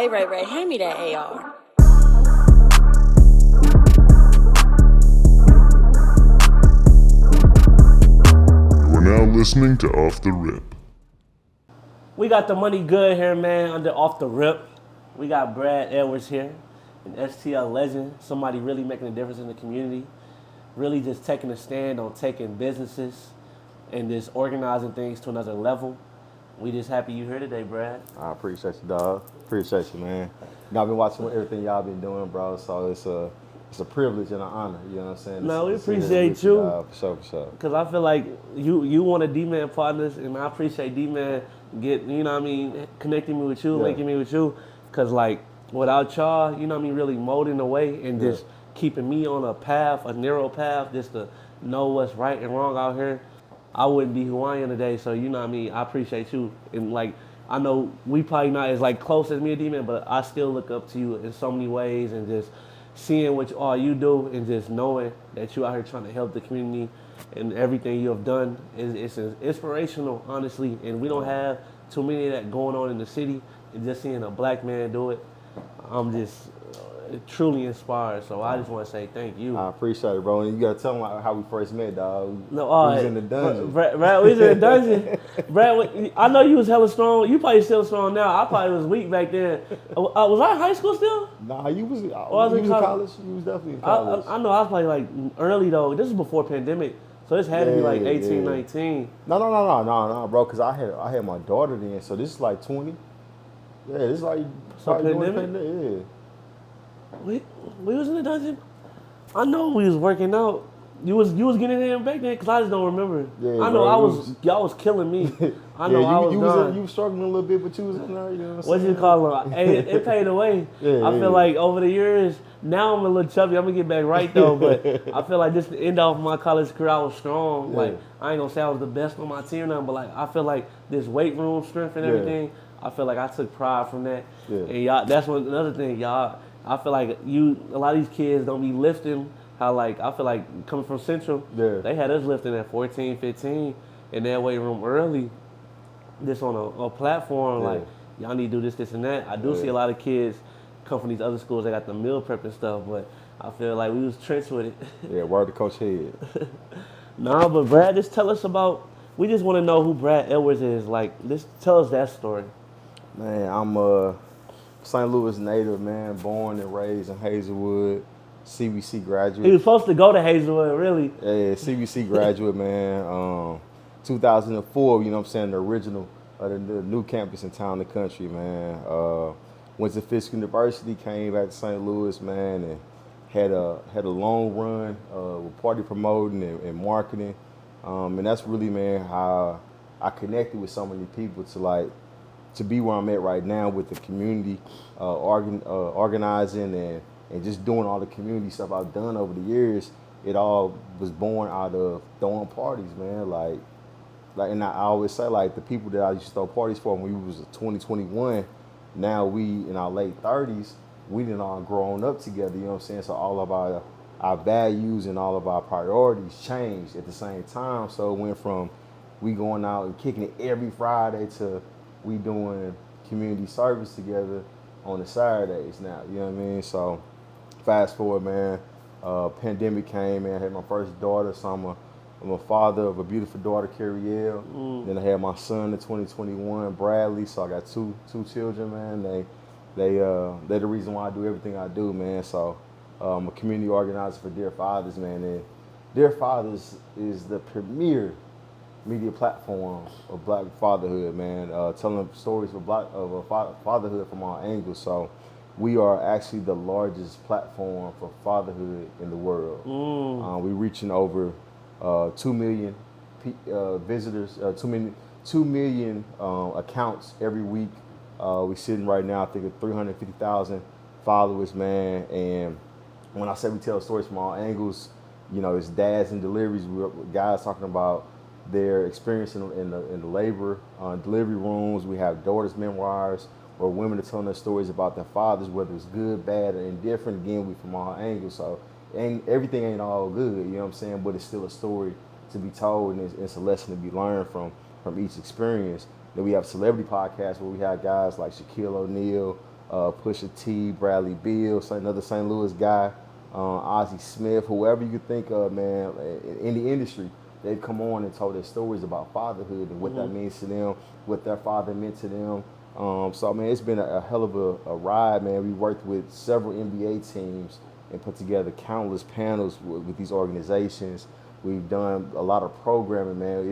Hey, Ray, hand me that AR. You are now listening to Off the Rip. We got the money good here, man, under Off the Rip. We got Brad Edwards here, an STL legend, somebody really making a difference in the community, really just taking a stand on taking businesses and just organizing things to another level. We just happy you here today, Brad. I appreciate you, dog. Appreciate you, man. I've been watching everything y'all been doing, bro. So it's a privilege and an honor. You know what I'm saying? No, we to sit here appreciate with you. For sure, for sure. Because I feel like you one of D-Man partners, and I appreciate D-Man connecting me with you, Yeah. linking me with you. Because, like, without y'all, really molding the way and just keeping me on a narrow path, just to know what's right and wrong out here, I wouldn't be who I am today. So, I appreciate you. And, like, I know we probably not as, like, close as me and D-Man, but I still look up to you in so many ways, and just seeing what all you do and just knowing that you out here trying to help the community and everything you have done it's inspirational, honestly. And we don't have too many of that going on in the city. And just seeing a black man do it, I'm just truly inspired. So I just want to say thank you. I appreciate it, bro. And you gotta tell them how we first met, dog. No, we was in the dungeon. Brad, we was in the dungeon. Brad, I know you was hella strong. You probably still strong now. I probably was weak back then. Was I in high school still? Nah, you was in college. college. You was definitely in college. I know I was probably like early though. This is before pandemic. So this had to be like 18, 19. No, bro. Cause I had my daughter then. So this is like 20. Yeah, this is like pandemic? Yeah. We was in the dungeon. I know we was working out. You was getting in back then, cause I just don't remember. Yeah, I know bro, y'all was killing me. I know you was struggling a little bit, but you was in there. You know what you call it? Hey, it paid away. I feel like over the years, now I'm a little chubby. I'm gonna get back right though, but I feel like just the end off my college career, I was strong. Yeah. Like, I ain't gonna say I was the best on my team or nothing, but like I feel like this weight room strength and everything, I feel like I took pride from that. Yeah. And y'all, that's another thing, y'all. I feel like a lot of these kids don't be lifting. How, like, I feel like coming from Central, they had us lifting at 14, 15 in that weight room early, just on a platform, like, y'all need to do this, and that. I do see a lot of kids come from these other schools, they got the meal prep and stuff, but I feel like we was trench with it. Yeah, word to Coach Head. Nah, but Brad, just tell us we just want to know who Brad Edwards is. Like, just tell us that story. Man, I'm a St. Louis native, man, born and raised in Hazelwood. CBC graduate. He was supposed to go to Hazelwood, really. Yeah, CBC graduate, man. 2004, you know what I'm saying, the original, the new campus in town and country, man. Went to Fisk University, came back to St. Louis, man, and had a long run with party promoting and marketing. And that's really, man, how I connected with so many people to be where I'm at right now with the community, organizing and just doing all the community stuff I've done over the years. It all was born out of throwing parties, man. Like, and I always say, like, the people that I used to throw parties for when we was 2021, now we in our late 30s, we done all grown up together, you know what I'm saying? So all of our values and all of our priorities changed at the same time. So it went from we going out and kicking it every Friday to we doing community service together on the Saturdays now, you know what I mean? So fast forward, man, pandemic came, man. I had my first daughter, so I'm a father of a beautiful daughter, Carrielle. Then I had my son in 2021, Bradley. So I got two children, man. They're the reason why I do everything I do, man. So I'm a community organizer for Dear Fathers, man. And Dear Fathers is the premier media platform of Black fatherhood, man. Telling stories of fatherhood from all angles. So we are actually the largest platform for fatherhood in the world. We're reaching over 2 million visitors, 2 million accounts every week. We're sitting right now, I think, at 350,000 followers, man. And when I say we tell stories from all angles, it's dads and deliveries. Guys talking about their experience in the labor delivery rooms. We have daughters' memoirs, or women are telling their stories about their fathers, whether it's good, bad, or indifferent. Again, we from all angles. So everything ain't all good, you know what I'm saying? But it's still a story to be told, and it's a lesson to be learned from each experience. Then we have celebrity podcasts where we have guys like Shaquille O'Neal, Pusha T, Bradley Beal, another St. Louis guy, Ozzie Smith, whoever you could think of, man, in the industry. They've come on and told their stories about fatherhood and what that means to them, what their father meant to them. So, man, it's been a hell of a ride, man. We worked with several NBA teams and put together countless panels with these organizations. We've done a lot of programming, man.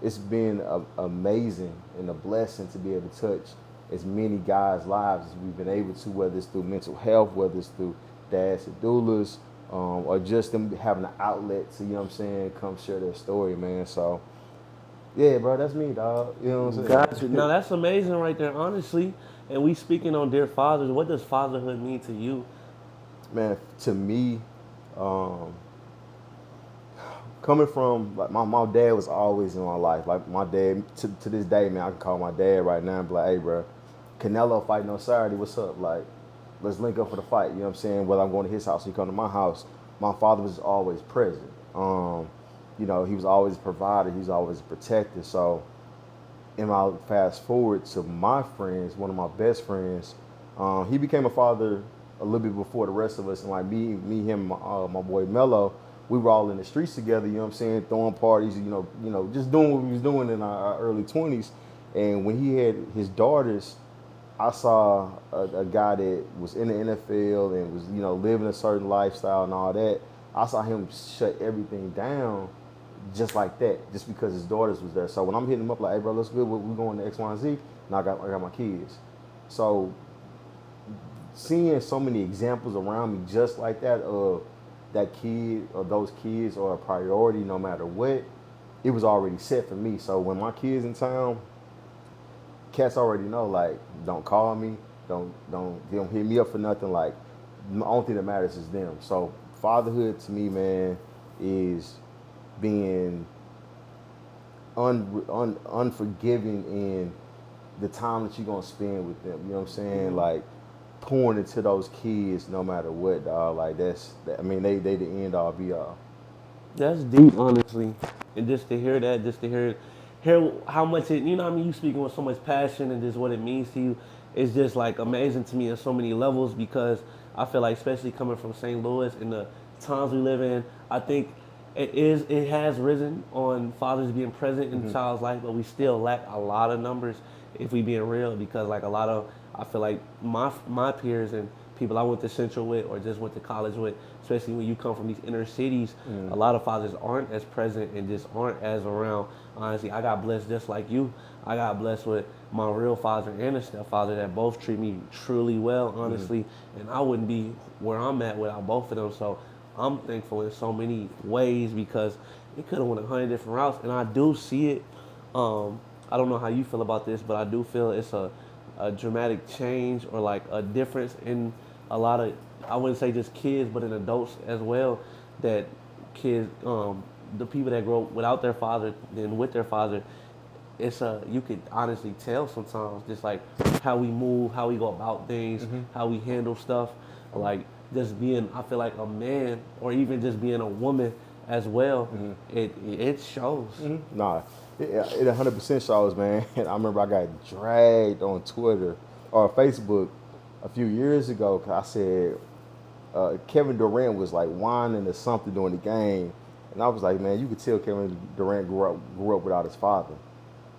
It's been amazing and a blessing to be able to touch as many guys' lives as we've been able to, whether it's through mental health, whether it's through dads and doulas, or just them having an outlet to, you know what I'm saying, come share their story, man. So, yeah, bro, that's me, dog. You know what I'm saying? Got you. Now that's amazing right there, honestly. And we speaking on dear fathers. What does fatherhood mean to you? Man, to me, coming from, like, my dad was always in my life. Like, my dad, to this day, man, I can call my dad right now and be like, hey, bro, Canelo fighting on Saturday, what's up? Like, let's link up for the fight, you know what I'm saying? Whether I'm going to his house or he come to my house, my father was always present. You know, he was always a provider, he was always a protector. So, and I fast forward to my friends, one of my best friends, he became a father a little bit before the rest of us. And like me, him, my boy Mello, we were all in the streets together, you know what I'm saying, throwing parties, you know, just doing what we was doing in our early 20s. And when he had his daughters, I saw a guy that was in the NFL and was, you know, living a certain lifestyle and all that. I saw him shut everything down just like that, just because his daughters was there. So when I'm hitting him up like, hey, bro, let's go, we're going to X, Y, and Z, and I got my kids. So seeing so many examples around me just like that of that kid or those kids are a priority no matter what, it was already set for me. So when my kids in town, cats already know, like, don't call me, don't hit me up for nothing. Like, the only thing that matters is them. So fatherhood to me, man, is being unforgiving in the time that you're gonna spend with them. You know what I'm saying? Like, pouring into those kids no matter what, dog. Like, they the end all be all. That's deep, honestly. And just to hear that, just to hear how much it, you know what I mean, you speaking with so much passion and just what it means to you, it's just like amazing to me on so many levels, because I feel like, especially coming from St. Louis and the times we live in, I think it has risen on fathers being present in the child's life, but we still lack a lot of numbers if we being real, because like a lot of, I feel like my peers and people I went to Central with or just went to college with, especially when you come from these inner cities, a lot of fathers aren't as present and just aren't as around. Honestly, I got blessed just like you. I got blessed with my real father and a stepfather that both treat me truly well, honestly, and I wouldn't be where I'm at without both of them. So I'm thankful in so many ways, because it could have went 100 different routes, and I do see it. I don't know how you feel about this, but I do feel it's a dramatic change, or like a difference in a lot of, I wouldn't say just kids, but in adults as well, that kids, the people that grow up without their father and with their father, you could honestly tell sometimes, just like how we move, how we go about things, how we handle stuff, like just being, I feel like, a man, or even just being a woman as well, it shows. Nah, it 100% shows, man. And I remember I got dragged on Twitter or Facebook a few years ago, because I said Kevin Durant was like whining or something during the game, and I was like, man, you could tell Kevin Durant grew up without his father.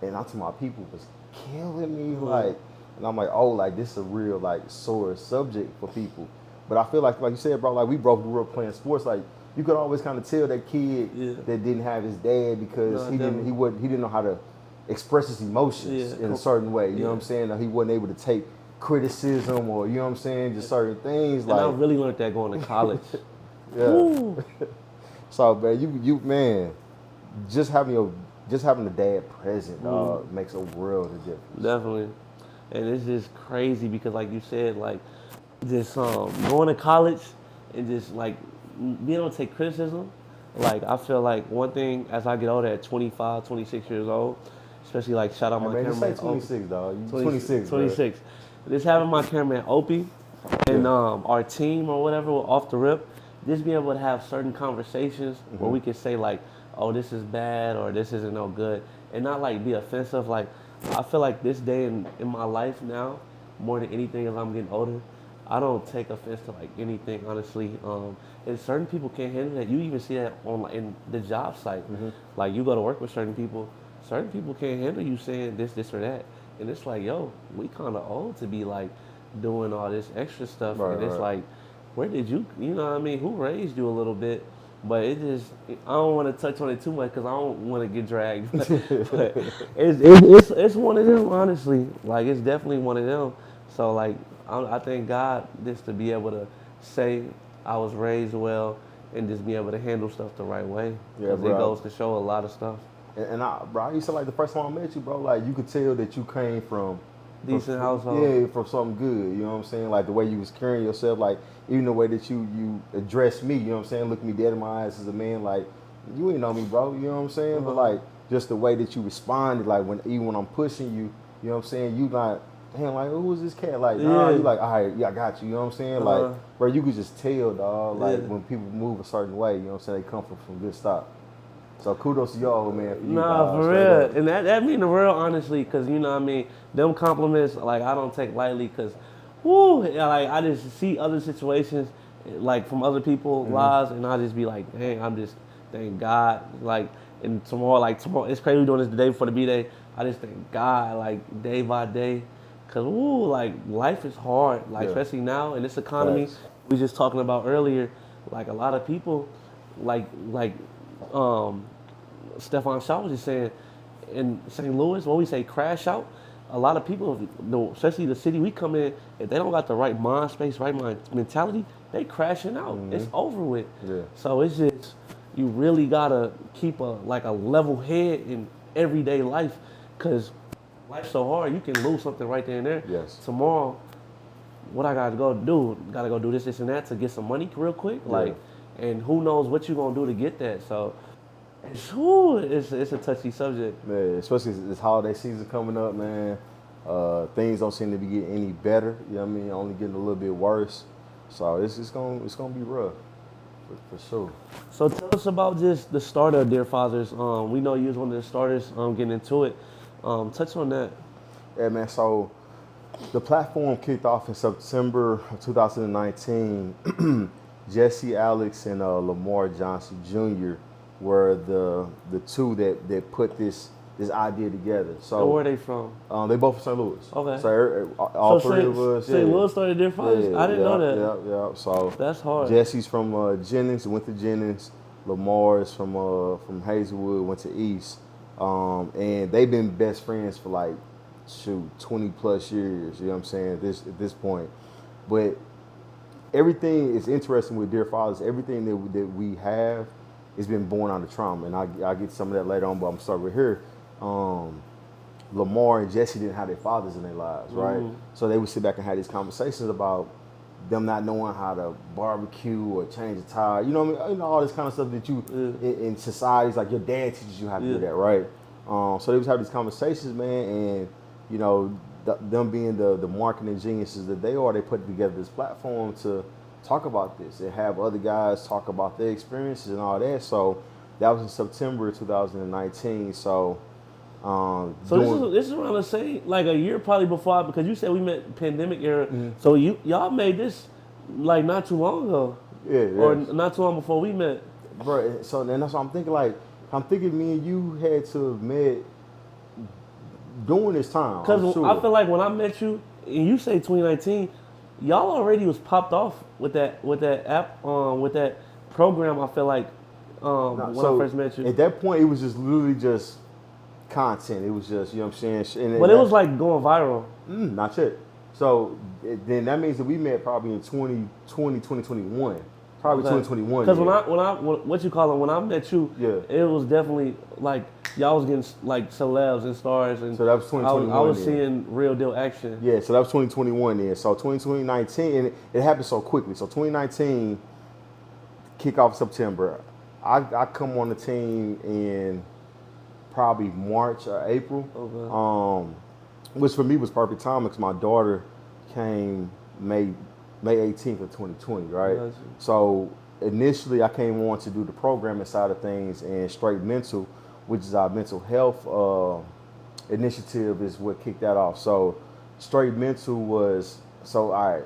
And I told my people was killing me, like, and I'm like, oh, like, this is a real, like, sore subject for people. But I feel like you said, bro, like, we both grew up playing sports. Like, you could always kind of tell that kid that didn't have his dad, because he didn't know how to express his emotions in a certain way. You know what I'm saying? Or he wasn't able to take criticism, or, you know what I'm saying, just certain things. And I really learned that going to college. So, man, you man, just having the dad present, dog, makes a world of difference. Definitely. And it's just crazy, because like you said, like, just going to college and just like being able to take criticism. Like, I feel like one thing as I get older, at 25, 26 years old, especially, like, shout out my cameraman. Just say 26, dog. You 26, 26. Just having my cameraman Opie and our team or whatever off the rip, just being able to have certain conversations where we can say, like, oh, this is bad, or this isn't no good, and not like be offensive. Like, I feel like this day in my life now, more than anything as I'm getting older. I don't take offense to like anything, honestly. And certain people can't handle that. You even see that on like, in the job site. Like you go to work with certain people can't handle you saying this, or that. And it's like, yo, we kind of old to be like doing all this extra stuff. Right, and it's right. like, where did you know what I mean? Who raised you a little bit? But it just, I don't want to touch on it too much because I don't want to get dragged. But it's one of them, honestly. Like, it's definitely one of them. So, like, I thank God just to be able to say I was raised well and just be able to handle stuff the right way. Yeah, Because it bro. goes to show a lot of stuff. And I used to like the first time I met you, bro. Like you could tell that you came from Decent household. Yeah, from something good. You know what I'm saying? Like the way you was carrying yourself, like even the way that you addressed me. You know what I'm saying? Look me dead in my eyes as a man. Like you ain't know me, bro. You know what I'm saying? But like just the way that you responded, like even when I'm pushing you, you know what I'm saying? You not. Damn, like, who is this cat? Like, nah, Yeah. you like, all right, yeah, I got you. You know what I'm saying? Like, bro, you could just tell, dog. Like, when people move a certain way, you know what I'm saying? They come from good stock. So kudos to y'all, man. For you, Nah, dog, for straight real. up. And that mean the real, honestly, because, you know what I mean? Them compliments, like, I don't take lightly because, whoo, like, I just see other situations, like, from other people's lives, and I just be like, dang, thank God. Like, and tomorrow, it's crazy we doing this the day before the B-Day. I just thank God, like, day by day. Because, woo, like, life is hard, like, especially now in this economy. Facts. We just talking about earlier, like, a lot of people, Stefan Shaw was just saying, in St. Louis, when we say crash out, a lot of people, especially the city we come in, if they don't got the right mind space, right mind mentality, they crashing out. It's over with. Yeah. So it's just, you really gotta keep a level head in everyday life, because life's so hard. You can lose something right there and there. Yes. Tomorrow, what I gotta go do? Gotta go do this, and that to get some money real quick. Like, and who knows what you gonna do to get that? So, it's a touchy subject. Man, especially this holiday season coming up, man. Things don't seem to be getting any better. You know what I mean? Only getting a little bit worse. So it's gonna be rough, for sure. So tell us about just the start of Dear Fathers. We know you was one of the starters. Getting into it. Touch on that. Yeah, man. So the platform kicked off in September of 2019. Jesse Alex and Lamar Johnson Jr. were the two that put this idea together. So And where are they from? they both from St. Louis. Okay. So all So three of us. St. Louis started Dear Fathers? I didn't know that. Yeah. So That's hard. Jesse's from Jennings, went to Jennings. Lamar is from Hazelwood, went to East. And they've been best friends for like 20 plus years. You know what I'm saying? At this point, but everything is interesting with Dear Fathers. Everything that we have has been born out of trauma, and I'll get some of that later on. But I'm starting with here. Lamar and Jesse didn't have their fathers in their lives, right? So they would sit back and have these conversations about them not knowing how to barbecue or change a tire. You know what I mean? You know, all this kind of stuff that you in societies, like your dad teaches you how to do that, right? So they would have these conversations, man, and you know, them being the marketing geniuses that they are, they put together this platform to talk about this and have other guys talk about their experiences and all that. So that was in September 2019. So this is around the same, like a year probably before, because you said we met pandemic era. So y'all made this like not too long ago. Yeah. Or not too long before we met. Bro, so then that's what I'm thinking. Like, I'm thinking me and you had to have met during this time. Because sure. I feel like when I met you, and you say 2019, y'all already was popped off with that app, with that program. I feel like when I first met you. At that point, it was just literally just content. It was just, you know what I'm saying? And But it was like going viral. Not yet. So then that means that we met probably in 2020, 2021. Probably 2021. Because when I met you, Yeah. it was definitely like y'all was getting like celebs and stars, and So that was 2021 I was then. seeing real deal action. Yeah, so that was 2021 then. So 2019, and it happened so quickly. So 2019, kick off September. I come on the team in probably March or April. Okay. Which for me was perfect timing because my daughter came May 18th of 2020, right? Gotcha. So initially I came on to do the programming side of things, and Straight Mental, which is our mental health initiative, is what kicked that off. So straight mental was so. All right,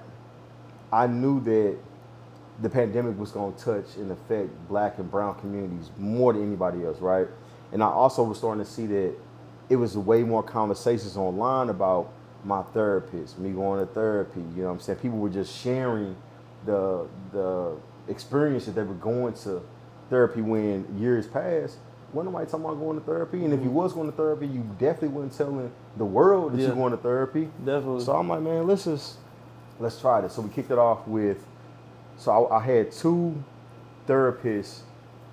I knew that the pandemic was going to touch and affect black and brown communities more than anybody else, right? And I also was starting to see that it was way more conversations online about my therapist, me going to therapy. You know what I'm saying? People were just sharing the experience that they were going to therapy when years passed. Wasn't nobody talking about going to therapy, and if you was going to therapy, you definitely wasn't telling the world that Yeah. you're going to therapy. Definitely. So I'm like, man, let's try this. So we kicked it off with. So I had two therapists.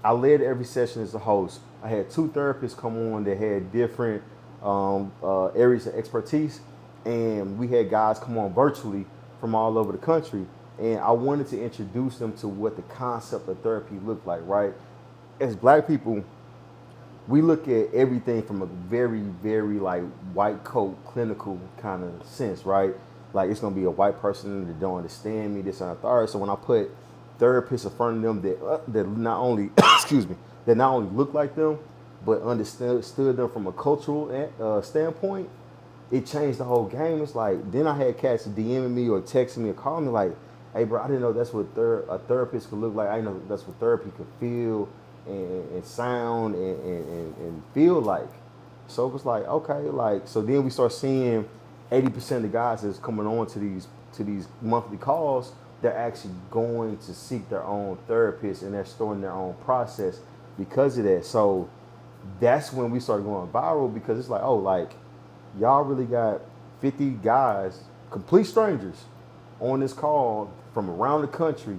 I led every session as a host. I had two therapists come on that had different areas of expertise, and we had guys come on virtually from all over the country. And I wanted to introduce them to what the concept of therapy looked like, right? As black people, we look at everything from a very, very like white coat, clinical kind of sense, right? Like it's gonna be a white person that don't understand me, this and the third. So when I put therapists in front of them that not only, excuse me, that not only look like them, but understood them from a cultural standpoint, it changed the whole game. It's like then I had cats DMing me or texting me or calling me like, "Hey, bro, I didn't know that's what a therapist could look like. I didn't know that's what therapy could feel and sound and feel like." So it was like, okay, like so then we start seeing 80% of the guys that's coming on to these monthly calls, they're actually going to seek their own therapist and they're starting their own process because of that. So that's when we started going viral because it's like, oh, like y'all really got 50 guys, complete strangers, on this call from around the country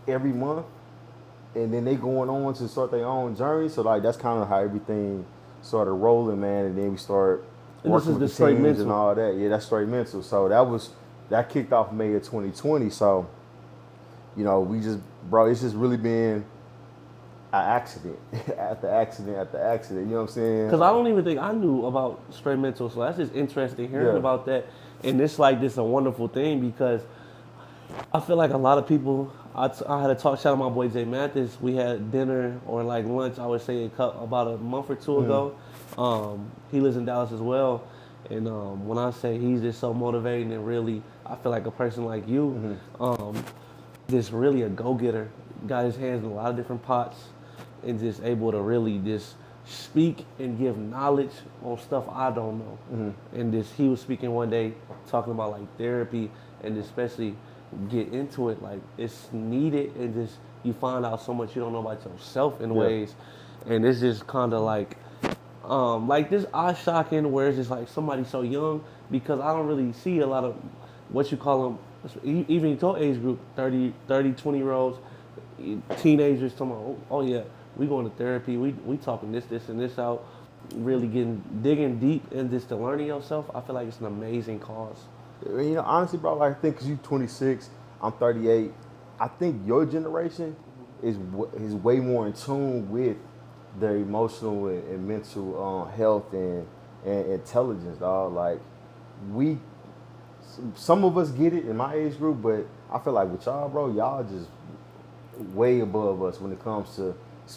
every month, and then they going on to start their own journey. So like that's kind of how everything started rolling, man. And then we start working with the teams and all that. Yeah, that's straight mental. So that kicked off May of 2020. So you know, it's just really been an accident after accident after accident. You know what I'm saying? Because I don't even think I knew about straight mental, so that's just interesting hearing about that. And it's like this a wonderful thing because I feel like a lot of people. I had a talk. Shout out my boy Jay Mathis. We had dinner or like lunch. I would say about a month or two ago. He lives in Dallas as well, and when I say he's just so motivating and really, I feel like a person like you, just really a go-getter. Got his hands in a lot of different pots, and just able to really just speak and give knowledge on stuff I don't know. And he was speaking one day talking about like therapy and especially get into it, like it's needed, and just you find out so much you don't know about yourself in ways, and it's just kind of like this eye shocking where it's just like somebody so young because I don't really see a lot of what you call them, even your age group, 30, 20 year olds, teenagers talking about, oh yeah, we going to therapy, we talking this and this out, really digging deep in this to learning yourself. I feel like it's an amazing cause. You know, honestly, bro, like, I think because you're 26, I'm 38, I think your generation is way more in tune with their emotional and mental health and intelligence, dog. Like, some of us get it in my age group, but I feel like with y'all, bro, y'all just way above us when it comes to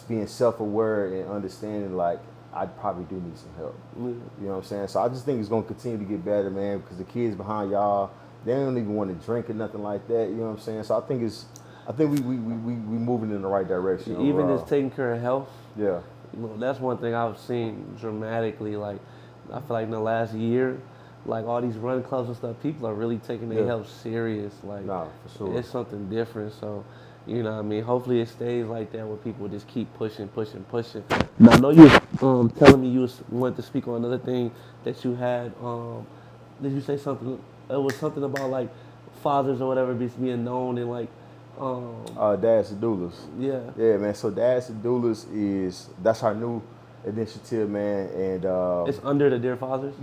being self-aware and understanding, like, I probably do need some help. You know what I'm saying? So I just think it's going to continue to get better, man, because the kids behind y'all, they don't even want to drink or nothing like that. You know what I'm saying? So I think we moving in the right direction. Even overall. just taking care of health. Yeah. You know, that's one thing I've seen dramatically. Like, I feel like in the last year, like all these run clubs and stuff, people are really taking their health serious. Like, no, for sure. It's something different. So, you know what I mean? Hopefully it stays like that where people just keep pushing. Now, I know you was telling me you wanted to speak on another thing that you had. Did you say something? It was something about like fathers or whatever being known and like. Dads and Doulas. Yeah. Yeah, man. So Dads and Doulas that's our new initiative, man, and it's under the Dear Fathers.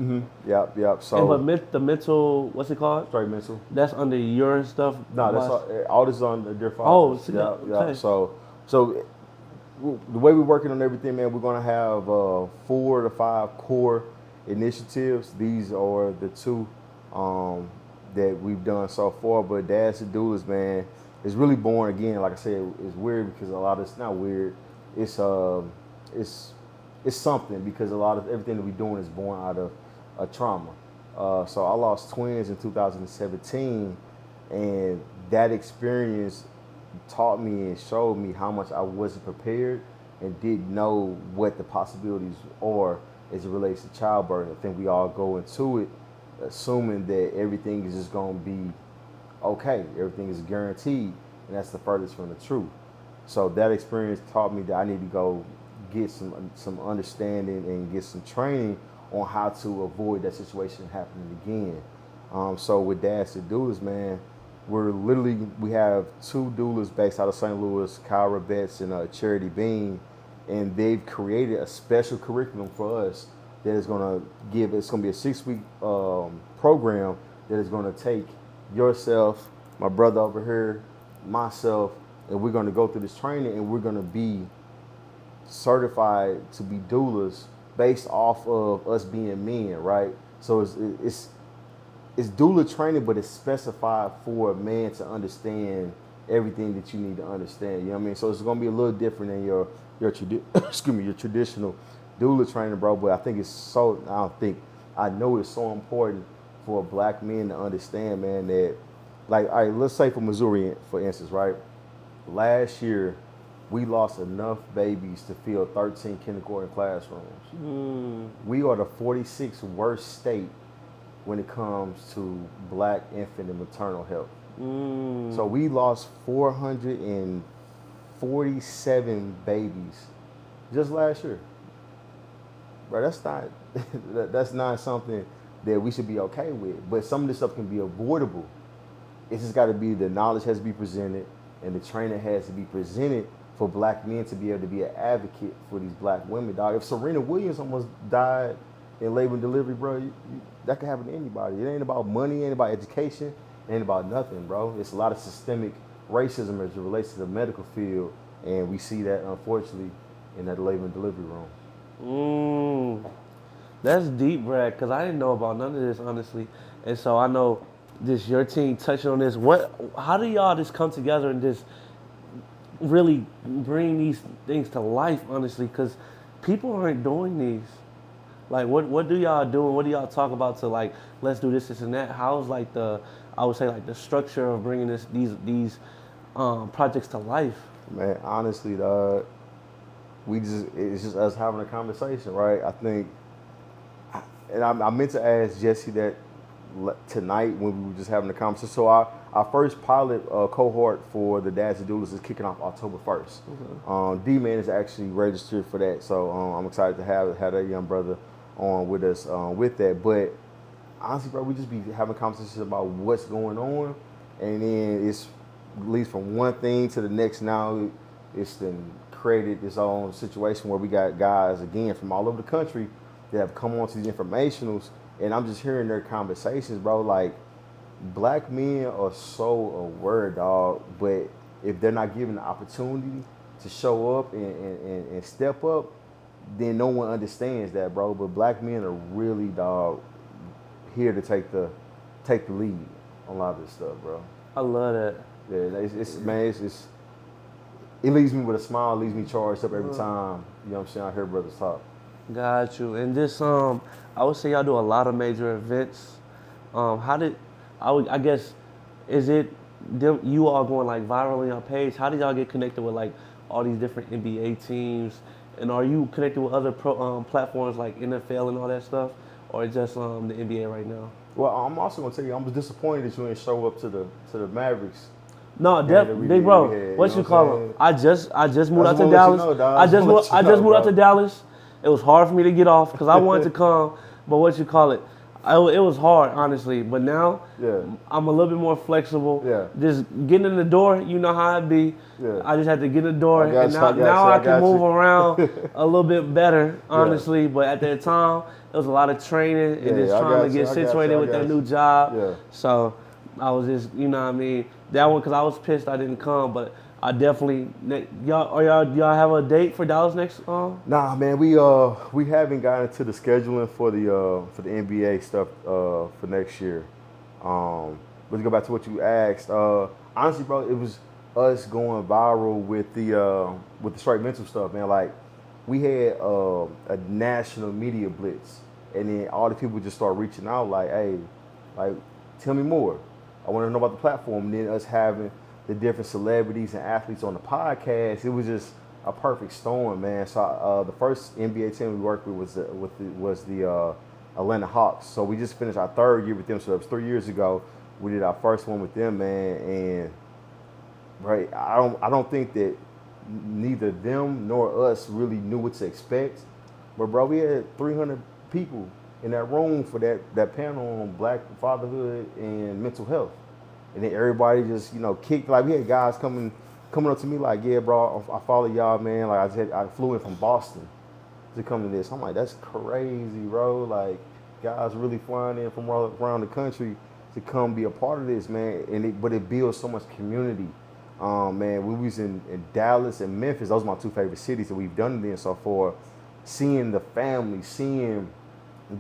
Yep. So, but the mental, what's it called? Straight mental. That's under your stuff. No, that's all this is on the Dear Fathers. Oh, okay. So the way we're working on everything, man, we're gonna have 4 to 5 core initiatives. These are the 2 that we've done so far. But Dads and Doulas, man, it's really born again. Like I said, it's weird because a lot of it's not weird. It's something because a lot of everything that we're doing is born out of a trauma. So I lost twins in 2017, and that experience taught me and showed me how much I wasn't prepared and didn't know what the possibilities are as it relates to childbirth. I think we all go into it assuming that everything is just going to be okay, everything is guaranteed, and that's the furthest from the truth. So that experience taught me that I need to go get some understanding and get some training on how to avoid that situation happening again. So with Dads to Doulas, man, we have two doulas based out of St. Louis, Kyra Betts and Charity Bean, and they've created a special curriculum for us that is going to it's going to be a 6-week program that is going to take yourself, my brother over here, myself, and we're going to go through this training, and we're going to be certified to be doulas based off of us being men, right? So it's doula training, but it's specified for a man to understand everything that you need to understand. You know what I mean? So it's going to be a little different than your traditional doula training, bro. But I think I know it's so important for black men to understand, man, that, like, all right, let's say for Missouri, for instance, right? Last year, we lost enough babies to fill 13 kindergarten classrooms. We are the 46th worst state when it comes to black infant and maternal health. So we lost 447 babies just last year. Bro, that's not something that we should be okay with. But some of this stuff can be avoidable. It's just got to be, the knowledge has to be presented, and the training has to be presented for black men to be able to be an advocate for these black women, dog. If Serena Williams almost died in labor and delivery, bro, that could happen to anybody. It ain't about money, it ain't about education, it ain't about nothing, bro. It's a lot of systemic racism as it relates to the medical field, and we see that, unfortunately, in that labor and delivery room. That's deep, Brad, because I didn't know about none of this, honestly. And so I know this, your team touching on this. How do y'all just come together and just really bring these things to life, honestly? Because people aren't doing these. Like, what do y'all do, and what do y'all talk about to, like, let's do this and that? How's, like, the structure of bringing these projects to life? Man, honestly, dog, it's just us having a conversation, right? I think, and I meant to ask Jesse that tonight when we were just having a conversation. So our first pilot cohort for the Dads and Doulas is kicking off October 1st. D-Man is actually registered for that, so I'm excited to have that young brother on with us with that. But honestly, bro, we just be having conversations about what's going on, and then it leads from one thing to the next. Now it's then created this own situation where we got guys, again, from all over the country that have come on to these informationals, and I'm just hearing their conversations, bro. Like, black men are so aware, dog, but if they're not given the opportunity to show up and step up, then no one understands that, bro. But black men are really, dog, here to take the lead on a lot of this stuff, bro. I love that. Yeah, it leaves me with a smile, leaves me charged up every time, you know what I'm saying, I hear brothers talk. Got you. And this, I would say y'all do a lot of major events. I guess, is it you all going, like, viral on your page? How did y'all get connected with, like, all these different NBA teams? And are you connected with other platforms like NFL and all that stuff? Or just the NBA right now? Well, I'm also going to tell you, I'm disappointed that you didn't show up to the Mavericks. No, big bro. What you call them? I just moved out to Dallas. I just moved out to Dallas. It was hard for me to get off because I wanted to come, but what you call it? It was hard, honestly. But now, I'm a little bit more flexible. Yeah. Just getting in the door, you know how it be. Yeah. I just had to get in the door, and now I can move around a little bit better, honestly. Yeah. But at that time, it was a lot of training and just trying to get situated with that new job. Yeah. So I was just, you know what I mean? That one, because I was pissed I didn't come, but I definitely, y'all have a date for Dallas next? Nah, man, we haven't gotten to the scheduling for the NBA stuff for next year. But to go back to what you asked, honestly, bro, it was us going viral with the straight mental stuff, man. Like, we had a national media blitz And then all the people just start reaching out like, hey, like, tell me more. I want to know about the platform. And then us having the different celebrities and athletes on the podcast, it was just a perfect storm, man. So the first NBA team we worked with was the Atlanta Hawks. So we just finished our third year with them. So that was 3 years ago. We did our first one with them, man. And right, I don't think that neither them nor us really knew what to expect. But bro, we had 300 people in that room for that panel on Black fatherhood and mental health. And then everybody just, kicked. Like, we had guys coming up to me like, yeah, bro, I follow y'all, man. Like, I flew in from Boston to come to this. I'm like, that's crazy, bro. Like, guys really flying in from all around the country to come be a part of this, man. But it builds so much community. Man, we was in Dallas and Memphis. Those are my two favorite cities that we've done it in so far. Seeing the family, seeing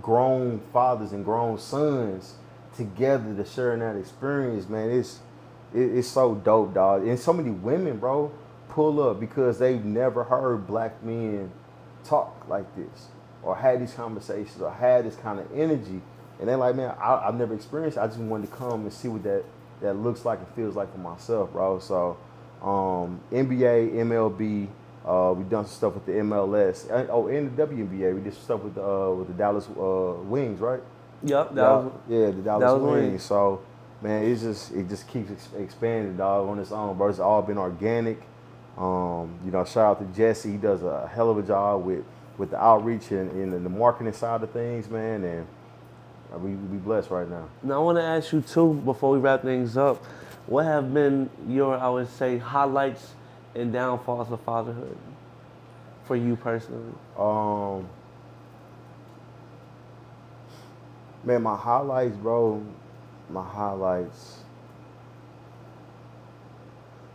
grown fathers and grown sons together to share in that experience, man, it's so dope, dog. And so many women, bro, pull up because they've never heard black men talk like this or had these conversations or had this kind of energy. And they're like, man, I've never experienced it. I just wanted to come and see what that looks like and feels like for myself, bro. So NBA, MLB, we've done some stuff with the MLS. And the WNBA. We did some stuff with the Dallas Wings, right? Yep, the Dallas Wings. So, man, it just keeps expanding, dog, on its own, bro. It's all been organic. Shout out to Jesse. He does a hell of a job with the outreach and the marketing side of things, man. And we blessed right now. Now, I want to ask you, too, before we wrap things up, what have been your, I would say, highlights and downfalls of fatherhood for you personally? Man, my highlights, bro, the highlights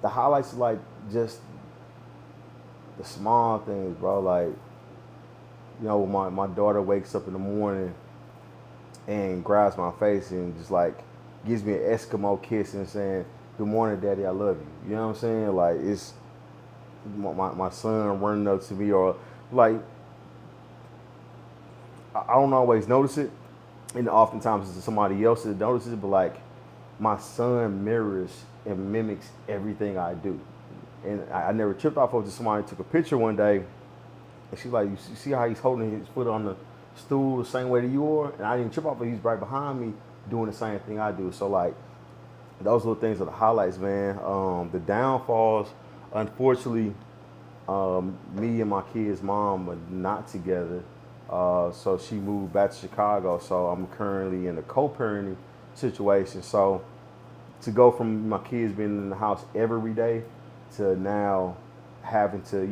are like just the small things, bro. Like, when my daughter wakes up in the morning and grabs my face and just like gives me an Eskimo kiss and saying, "Good morning, Daddy, I love you." You know what I'm saying? Like, it's my son running up to me, or like, I don't always notice it, and oftentimes it's somebody else that notices it, but like, my son mirrors and mimics everything I do. And I never tripped off of just somebody took a picture one day, and she's like, "You see how he's holding his foot on the stool the same way that you are?" And I didn't trip off of it. He's right behind me doing the same thing I do. So like, those little things are the highlights, man. The downfalls, unfortunately, me and my kid's mom are not together. So she moved back to Chicago. So I'm currently in a co-parenting situation. So to go from my kids being in the house every day to now having to,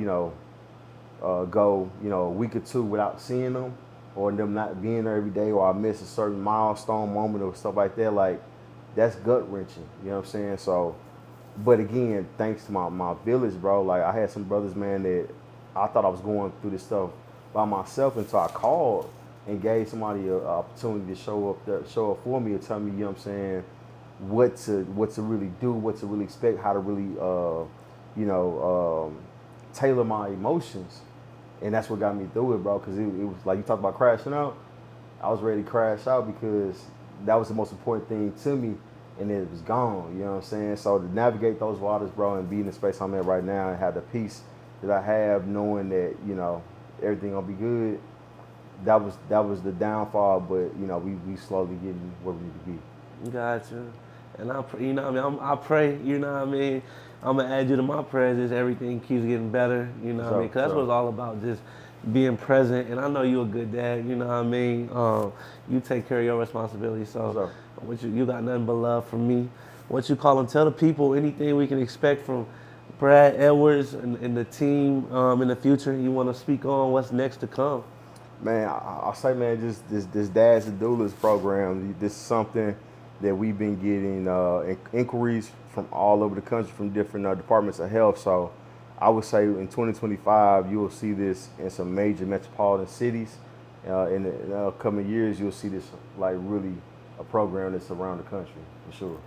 go, a week or two without seeing them, or them not being there every day, or I miss a certain milestone moment or stuff like that, like, that's gut wrenching. You know what I'm saying? So, but again, thanks to my village, bro. Like, I had some brothers, man, that I thought I was going through this stuff by myself until I called and gave somebody an opportunity to show up for me, and tell me, you know what I'm saying, what to really do, what to really expect, how to really, tailor my emotions. And that's what got me through it, bro, because it was like, you talk about crashing out. I was ready to crash out because that was the most important thing to me, and it was gone, you know what I'm saying? So to navigate those waters, bro, and be in the space I'm in right now and have the peace that I have, knowing that, everything gonna be good, that was the downfall, but, we slowly getting where we need to be. Gotcha. And I pray, I'm going to add you to my prayers as everything keeps getting better, because that's what it's all about, just being present. And I know you're a good dad, you take care of your responsibilities. So you got nothing but love from me. What you call them, tell the people anything we can expect from Brad Edwards and the team in the future you want to speak on, what's next to come. Man, I'll say, man, just this Dads and Doulas program, this is something that we've been getting inquiries from all over the country from different departments of health. So I would say in 2025, you will see this in some major metropolitan cities. In the coming years, you'll see this like really a program that's around the country, for sure.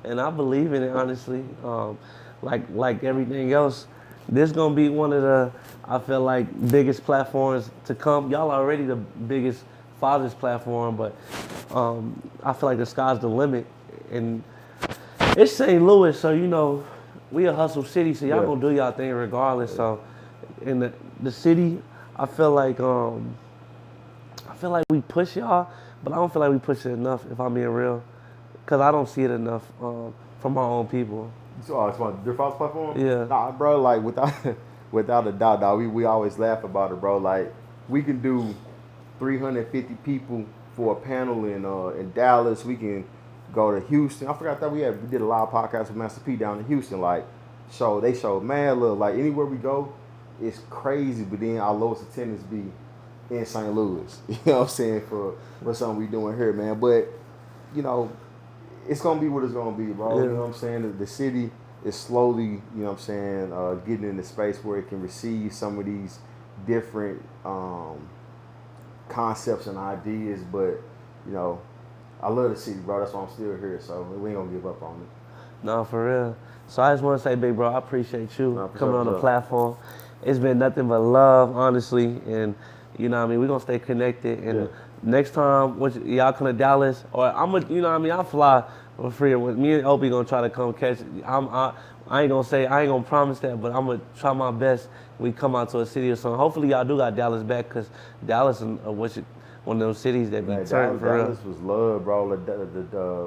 And I believe in it, honestly. Like everything else, this gonna be one of the, I feel like, biggest platforms to come. Y'all already the biggest father's platform, but I feel like the sky's the limit. And it's St. Louis, so, you know, we a hustle city, so y'all gonna do y'all thing regardless. So in the city, I feel like we push y'all, but I don't feel like we push it enough, if I'm being real. Because I don't see it enough from my own people. So, it's on your father's platform? Yeah. Nah, bro, like, without a doubt, dog, we always laugh about it, bro. Like, we can do 350 people for a panel in Dallas. We can go to Houston. I forgot that we did a live podcast with Master P down in Houston. Like, they showed mad love. Like, anywhere we go, it's crazy. But then our lowest attendance be in St. Louis. You know what I'm saying? For something we doing here, man. But, you know, it's gonna be what it's gonna be, bro. Yeah. You know what I'm saying? The city is slowly, you know what I'm saying, getting in the space where it can receive some of these different concepts and ideas. But, you know, I love the city, bro. That's why I'm still here. So we ain't gonna give up on it. No, for real. So I just want to say, big bro, I appreciate you coming on the platform. It's been nothing but love, honestly, and you know what I mean, we're gonna stay connected. And next time y'all come to Dallas, or you know what I mean, I'll fly for free. Me and Opie gonna try to come catch. I ain't gonna promise that, but I'm gonna try my best. We come out to a city or something. Hopefully y'all do got Dallas back, cause Dallas one of those cities that be turned for real. Dallas was love, bro.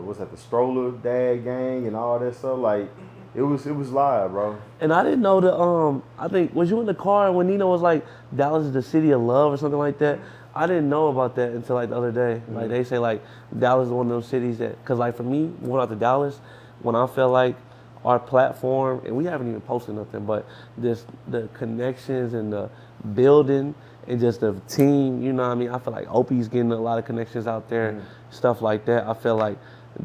What's that? The Stroller Dad Gang and all that stuff. Like, it was live, bro. And I didn't know I think, was you in the car when Nino was like, Dallas is the city of love or something like that? I didn't know about that until like the other day. Like, they say like Dallas is one of those cities that, cause like for me, going out to Dallas, when I feel like our platform, and we haven't even posted nothing, but just the connections and the building and just the team, you know what I mean? I feel like Opie's getting a lot of connections out there, stuff like that. I feel like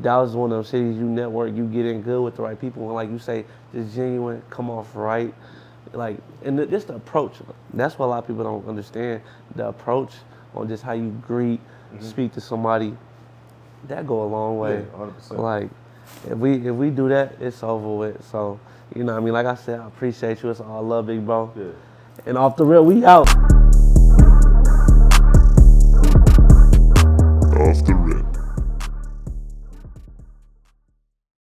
Dallas is one of those cities you network, you get in good with the right people, and like you say, just genuine, come off right. Like, and just the approach. That's what a lot of people don't understand. The approach on just how you greet, speak to somebody, that go a long way. Yeah, 100%. Like, if we do that, it's over with. So, you know what I mean? Like I said, I appreciate you. It's all love, big bro. Yeah. And off the real, we out.